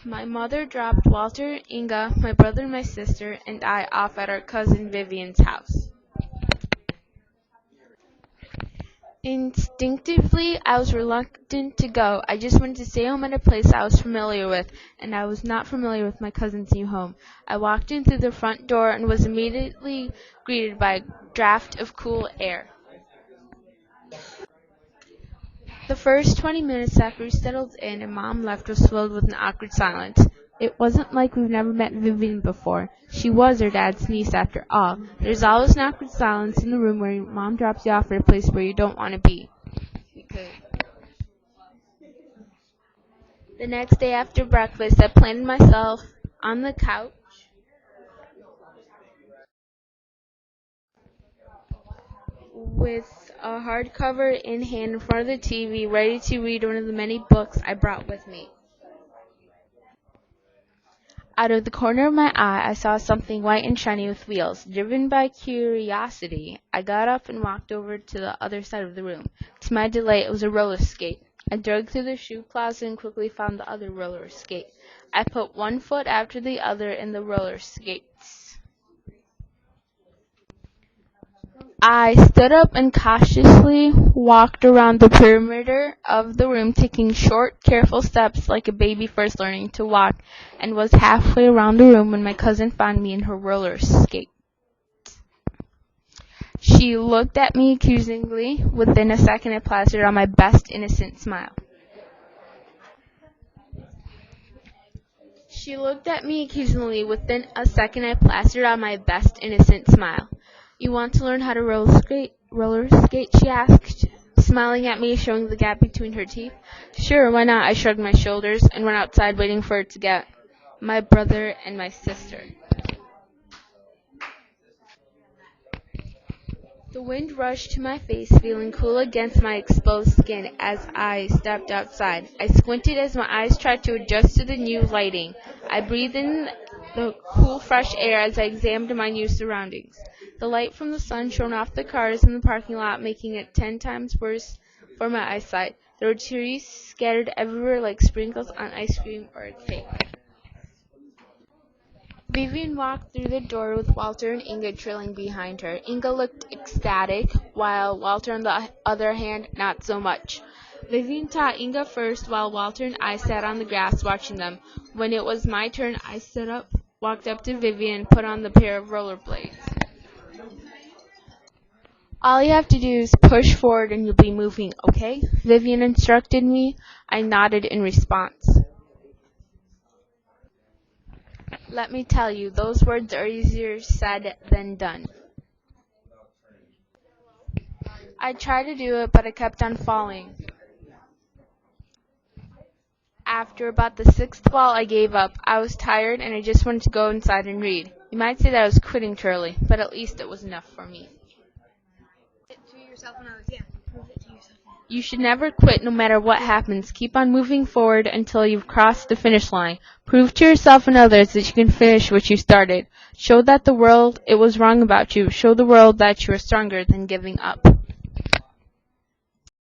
My mother dropped Walter, Inga, my brother and my sister, and I off at our cousin Vivian's house. Instinctively, I was reluctant to go. I just wanted to stay home at a place I was familiar with, and I was not familiar with my cousin's new home. I walked in through the front door and was immediately greeted by a draft of cool air. The first 20 minutes after we settled in and Mom left was filled with an awkward silence. It wasn't like we've never met Vivian before. She was her dad's niece after all. There's always an awkward silence in the room where your mom drops you off at a place where you don't want to be. The next day after breakfast, I planted myself on the couch with a hardcover in hand in front of the TV, ready to read one of the many books I brought with me. Out of the corner of my eye, I saw something white and shiny with wheels. Driven by curiosity, I got up and walked over to the other side of the room. To my delight, it was a roller skate. I dug through the shoe closet and quickly found the other roller skate. I put one foot after the other in the roller skates. I stood up and cautiously walked around the perimeter of the room, taking short, careful steps like a baby first learning to walk, and was halfway around the room when my cousin found me in her roller skate. She looked at me accusingly. Within a second, I plastered on my best innocent smile. She looked at me accusingly. Within a second, I plastered on my best innocent smile. You want to learn how to roller skate? She asked, smiling at me, showing the gap between her teeth. Sure, why not? I shrugged my shoulders and went outside waiting for her to get my brother and my sister. The wind rushed to my face, feeling cool against my exposed skin as I stepped outside. I squinted as my eyes tried to adjust to the new lighting. I breathed in the cool, fresh air as I examined my new surroundings. The light from the sun shone off the cars in the parking lot, making it 10 times worse for my eyesight. There were trees scattered everywhere like sprinkles on ice cream or a cake. Vivian walked through the door with Walter and Inga trailing behind her. Inga looked ecstatic, while Walter, on the other hand, not so much. Vivian taught Inga first, while Walter and I sat on the grass watching them. When it was my turn, I stood up, walked up to Vivian, and put on the pair of rollerblades. All you have to do is push forward and you'll be moving, okay? Vivian instructed me. I nodded in response. Let me tell you, those words are easier said than done. I tried to do it, but I kept on falling. After about the 6th fall, I gave up. I was tired and I just wanted to go inside and read. You might say that I was quitting too early, but at least it was enough for me. You should never quit no matter what happens. Keep on moving forward until you've crossed the finish line. Prove to yourself and others that you can finish what you started. Show that the world it was wrong about you. Show the world that you are stronger than giving up.